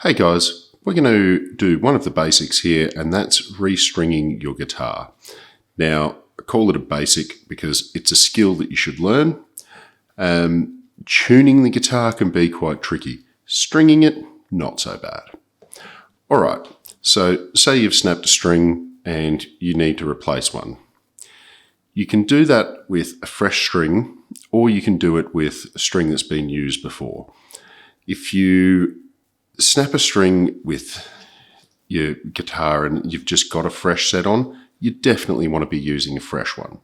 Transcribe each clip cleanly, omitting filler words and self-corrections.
Hey guys, we're going to do one of the basics here, and that's restringing your guitar. Now, I call it a basic because it's a skill that you should learn. Tuning the guitar can be quite tricky. Stringing it, not so bad. All right, so say you've snapped a string and you need to replace one. You can do that with a fresh string, or you can do it with a string that's been used before. If you snap a string with your guitar and you've just got a fresh set on, you definitely want to be using a fresh one.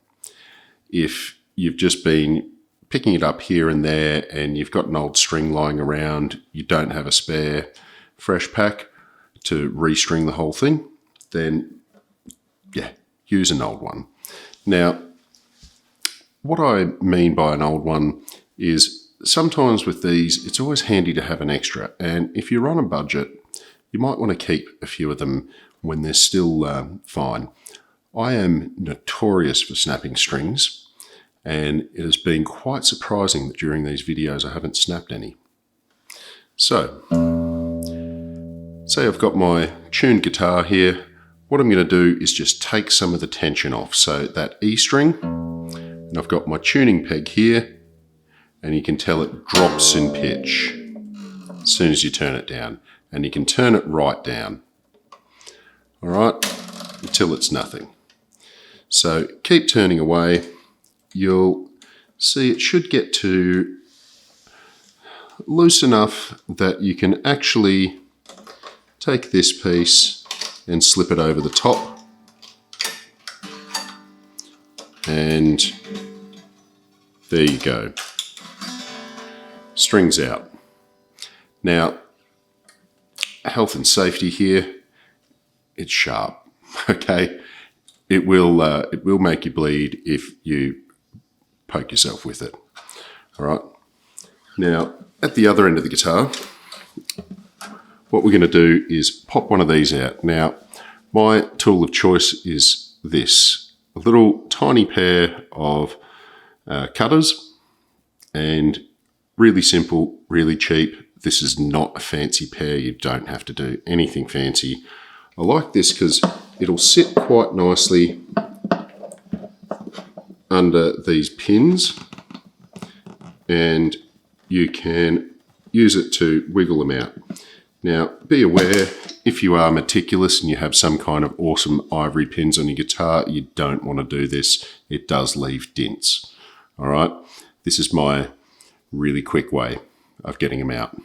If you've just been picking it up here and there and you've got an old string lying around, you don't have a spare fresh pack to restring the whole thing, then yeah, use an old one. Now, what I mean by an old one is sometimes with these, it's always handy to have an extra. And if you're on a budget, you might want to keep a few of them when they're still fine. I am notorious for snapping strings, and it has been quite surprising that during these videos I haven't snapped any. So, say I've got my tuned guitar here. What I'm going to do is just take some of the tension off. So that E string, and I've got my tuning peg here, and you can tell it drops in pitch as soon as you turn it down. And you can turn it right down, all right, until it's nothing. So keep turning away. You'll see it should get to loose enough that you can actually take this piece and slip it over the top. And there you go. Strings out. Now, health and safety here, it's sharp, okay? It will make you bleed if you poke yourself with it, all right? Now, at the other end of the guitar, what we're going to do is pop one of these out. Now, my tool of choice is this, a little tiny pair of cutters, and really simple, really cheap. This is not a fancy pair. You don't have to do anything fancy. I like this because it'll sit quite nicely under these pins, and you can use it to wiggle them out. Now, be aware, if you are meticulous and you have some kind of awesome ivory pins on your guitar, you don't want to do this. It does leave dints. All right, this is my really quick way of getting them out.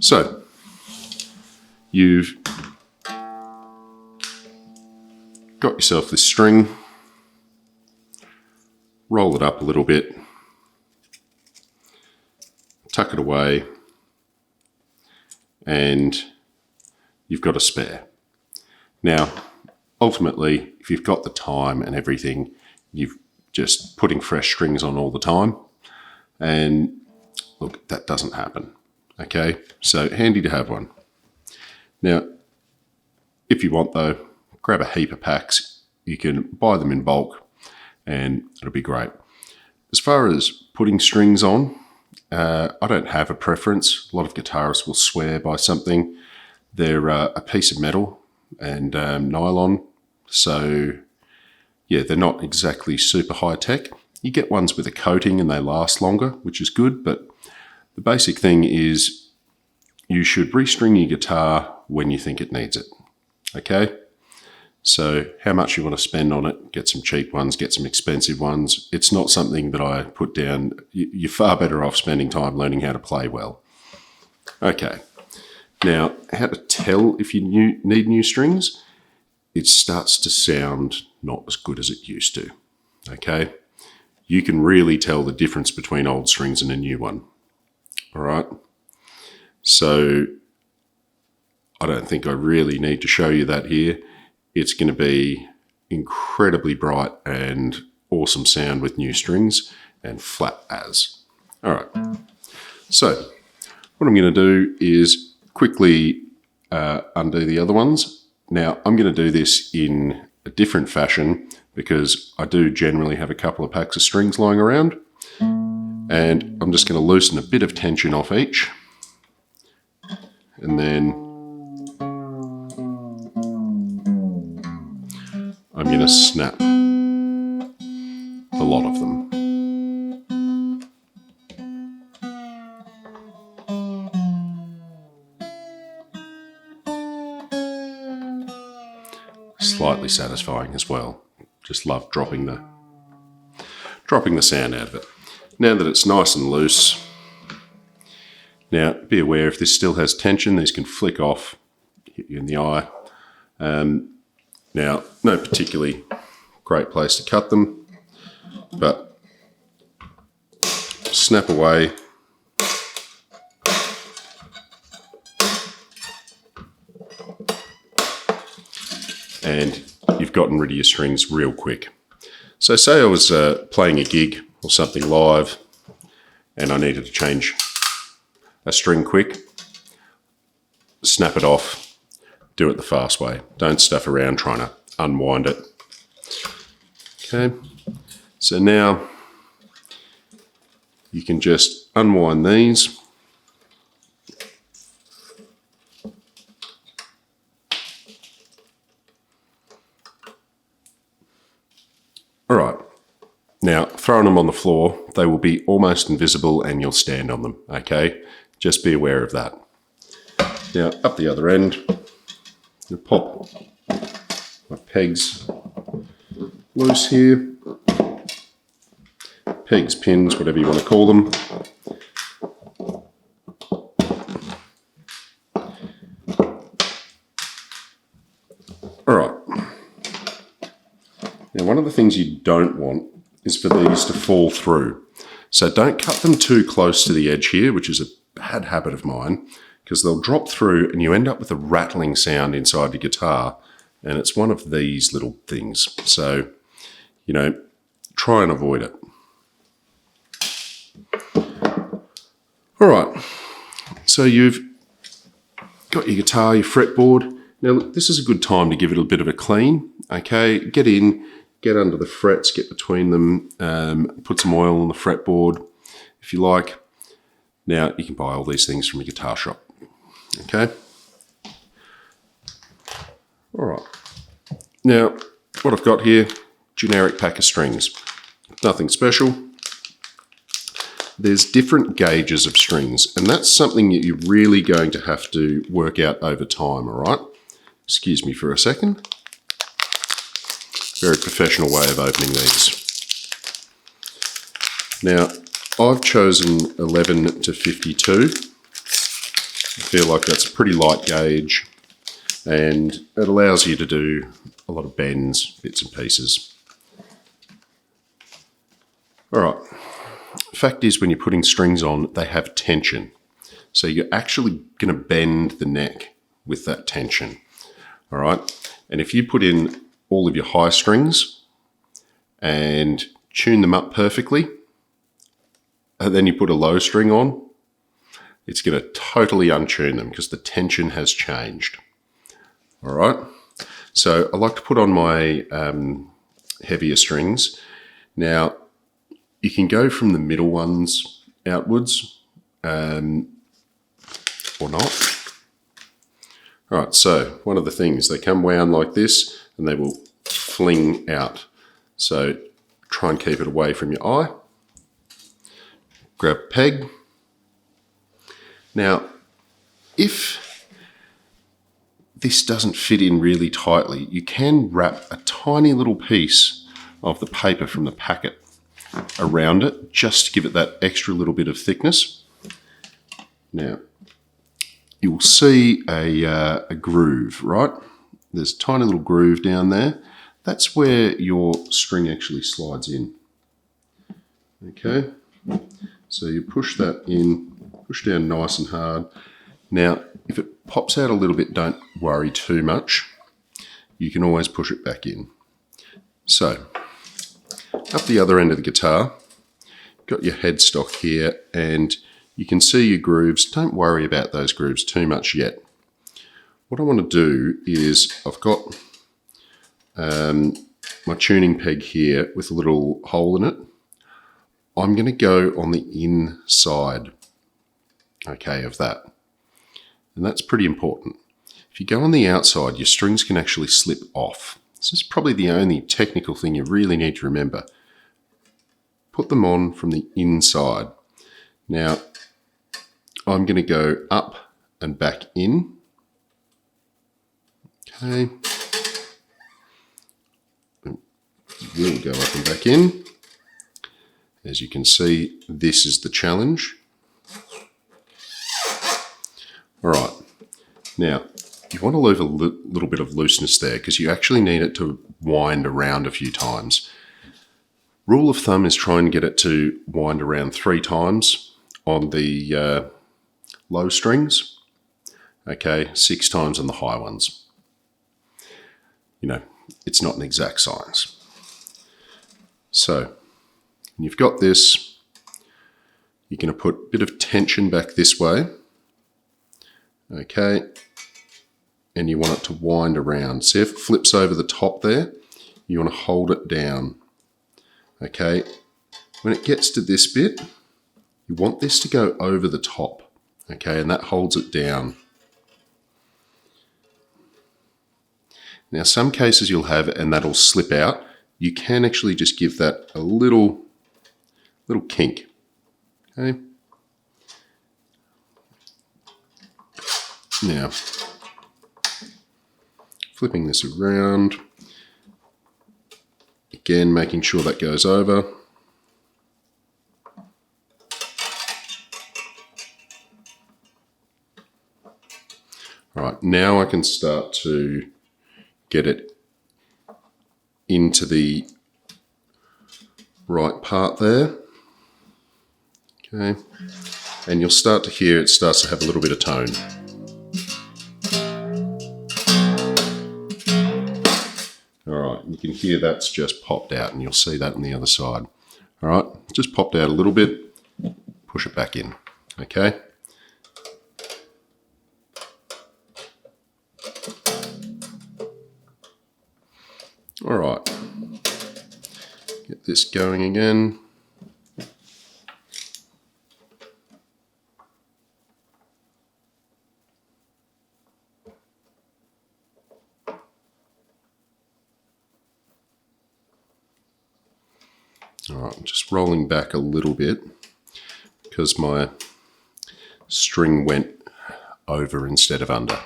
So, you've got yourself this string, roll it up a little bit, tuck it away, and you've got a spare. Now, ultimately, if you've got the time and everything, you've just putting fresh strings on all the time, and look, that doesn't happen, okay? So handy to have one. Now, if you want though, grab a heap of packs. You can buy them in bulk and it'll be great. As far as putting strings on, I don't have a preference. A lot of guitarists will swear by something. They're a piece of metal and nylon, so yeah, they're not exactly super high tech. You get ones with a coating and they last longer, which is good, but the basic thing is you should restring your guitar when you think it needs it, okay? So how much you want to spend on it, get some cheap ones, get some expensive ones. It's not something that I put down. You're far better off spending time learning how to play well. Okay, now how to tell if you need new strings? It starts to sound not as good as it used to, okay? You can really tell the difference between old strings and a new one, all right? So I don't think I really need to show you that here. It's going to be incredibly bright and awesome sound with new strings and flat as. All right, so what I'm going to do is quickly undo the other ones. Now, I'm going to do this in a different fashion because I do generally have a couple of packs of strings lying around, and I'm just going to loosen a bit of tension off each and then I'm going to snap the lot of them. Slightly satisfying as well. Just love dropping the sound out of it. Now that it's nice and loose, now be aware if this still has tension, these can flick off, hit you in the eye. Now, no particularly great place to cut them, but snap away. And you've gotten rid of your strings real quick. So say I was playing a gig or something live and I needed to change a string quick, snap it off, do it the fast way. Don't stuff around trying to unwind it. Okay, so now you can just unwind these. All right, now throwing them on the floor, they will be almost invisible and you'll stand on them, okay? Just be aware of that. Now, up the other end, you pop my pegs loose here. Pegs, pins, whatever you want to call them. All right. Now, one of the things you don't want is for these to fall through. So don't cut them too close to the edge here, which is a bad habit of mine, because they'll drop through and you end up with a rattling sound inside your guitar. And it's one of these little things. So, you know, try and avoid it. All right. So you've got your guitar, your fretboard. Now, this is a good time to give it a bit of a clean. Okay, get in, get under the frets, get between them, put some oil on the fretboard if you like. Now, you can buy all these things from your guitar shop. Okay. All right. Now, what I've got here, generic pack of strings. Nothing special. There's different gauges of strings, and that's something that you're really going to have to work out over time, all right? Excuse me for a second. Very professional way of opening these. Now, I've chosen 11 to 52. I feel like that's a pretty light gauge, and it allows you to do a lot of bends, bits and pieces. All right. Fact is, when you're putting strings on, they have tension. So you're actually going to bend the neck with that tension. All right. And if you put in all of your high strings and tune them up perfectly, and then you put a low string on, it's going to totally untune them because the tension has changed. All right. So I like to put on my heavier strings. Now, you can go from the middle ones outwards or not. All right, so one of the things, they come wound like this and they will fling out. So try and keep it away from your eye. Grab a peg. Now, if this doesn't fit in really tightly, you can wrap a tiny little piece of the paper from the packet around it, just to give it that extra little bit of thickness. Now, you'll see a groove, right? There's a tiny little groove down there. That's where your string actually slides in. Okay, so you push that in, push down nice and hard. Now, if it pops out a little bit, don't worry too much. You can always push it back in. So, up the other end of the guitar, got your headstock here, and you can see your grooves. Don't worry about those grooves too much yet. What I want to do is, I've got my tuning peg here with a little hole in it. I'm going to go on the inside, okay, of that. and that's pretty important. If you go on the outside, your strings can actually slip off. This is probably the only technical thing you really need to remember. Put them on from the inside. Now, I'm going to go up and back in. Okay. We'll go up and back in. As you can see, this is the challenge. All right. Now, you want to leave a little bit of looseness there because you actually need it to wind around a few times. Rule of thumb is try and get it to wind around 3 times on the low strings. Okay, 6 times on the high ones. You know, it's not an exact science. So, when you've got this, you're going to put a bit of tension back this way. Okay, and you want it to wind around. See if it flips over the top there? You want to hold it down. Okay, when it gets to this bit, you want this to go over the top. Okay, and that holds it down. Now, some cases you'll have, and that'll slip out. You can actually just give that a little kink. Okay. Now, flipping this around. Again, making sure that goes over. All right, now I can start to get it into the right part there. Okay, and you'll start to hear it starts to have a little bit of tone. All right, you can hear that's just popped out, and you'll see that on the other side. All right, just popped out a little bit, push it back in, okay? All right, get this going again. All right, I'm just rolling back a little bit because my string went over instead of under.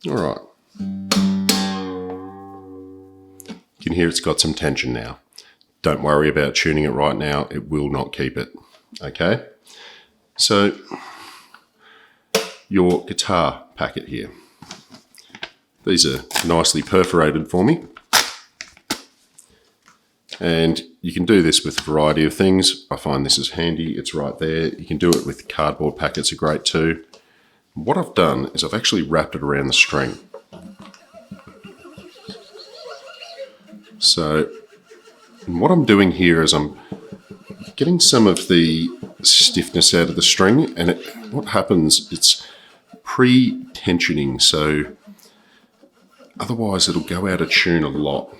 All right. You can hear it's got some tension now. Don't worry about tuning it right now. It will not keep it. Okay? So, your guitar packet here. These are nicely perforated for me. And you can do this with a variety of things. I find this is handy. It's right there. You can do it with cardboard packets, are great too. What I've done is I've actually wrapped it around the string. So what I'm doing here is I'm getting some of the stiffness out of the string, and what happens, it's pre-tensioning, so otherwise it'll go out of tune a lot.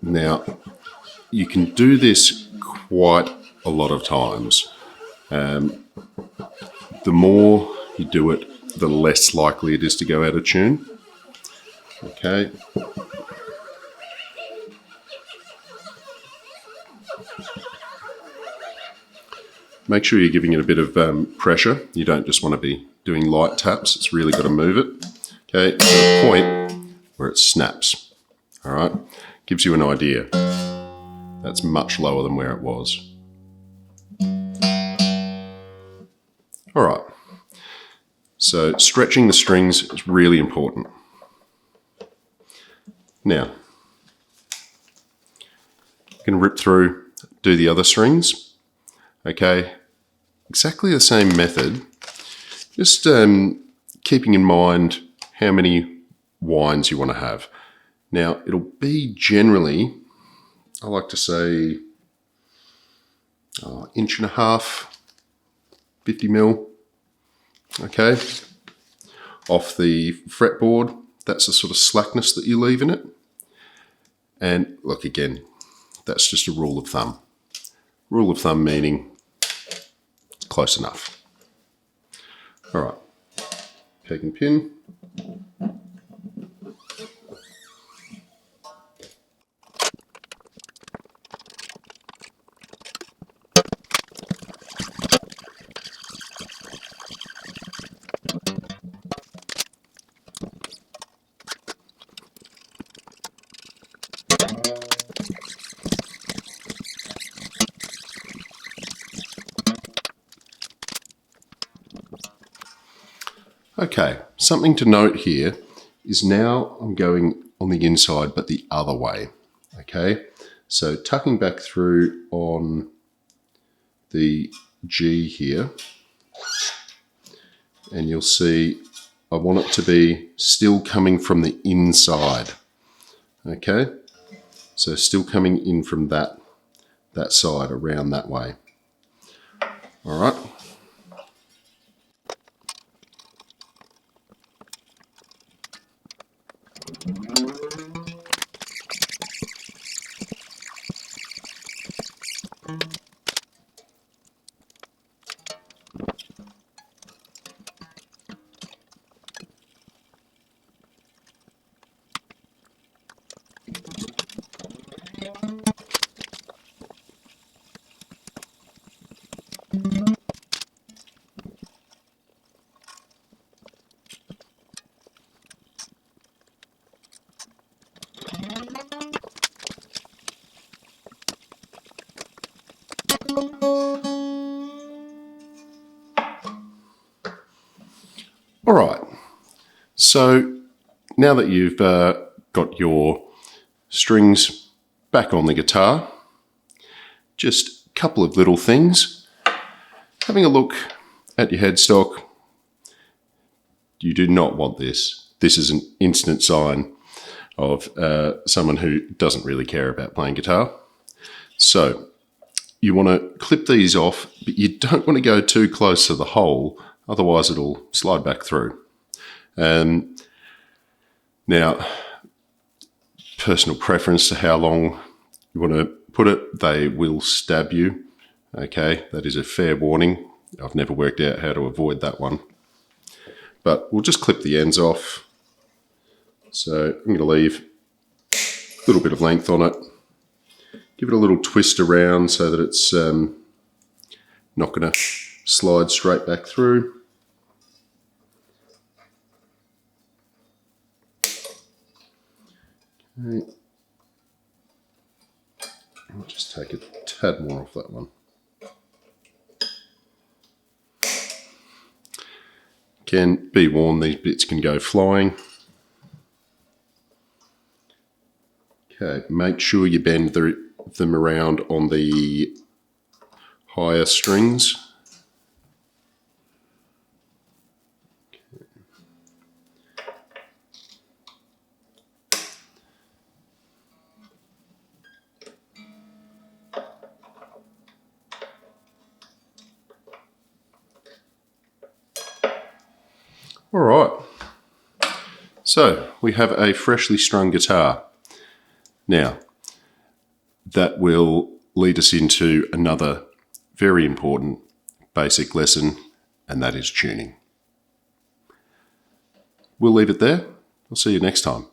Now, you can do this quite a lot of times. The more you do it, the less likely it is to go out of tune. Okay. Make sure you're giving it a bit of pressure. You don't just want to be doing light taps. It's really got to move it. Okay, to the point where it snaps. All right, gives you an idea. That's much lower than where it was. All right. So stretching the strings is really important. Now, you can rip through, do the other strings. Okay, exactly the same method. Just keeping in mind how many winds you want to have. Now, it'll be generally, I like to say, 1.5 inches, 50 mil. Okay, off the fretboard. That's the sort of slackness that you leave in it. And look, again, that's just a rule of thumb. Rule of thumb meaning close enough. All right, peg and pin. Okay, something to note here is now I'm going on the inside but the other way. Okay, so tucking back through on the G here, and you'll see I want it to be still coming from the inside. Okay, so still coming in from that side, around that way. All right. All right, so now that you've got your strings back on the guitar, just a couple of little things. Having a look at your headstock, you do not want this. This is an instant sign of someone who doesn't really care about playing guitar. So you want to clip these off, but you don't want to go too close to the hole, otherwise it'll slide back through. Now, personal preference to how long you want to put it, they will stab you. Okay, that is a fair warning. I've never worked out how to avoid that one. But we'll just clip the ends off. So I'm going to leave a little bit of length on it. Give it a little twist around so that it's not going to slide straight back through. Okay. I'll just take a tad more off that one. Again, be warned, these bits can go flying. Okay, make sure you bend them around on the higher strings. All right, so we have a freshly strung guitar. Now, that will lead us into another very important basic lesson, and that is tuning. We'll leave it there. I'll see you next time.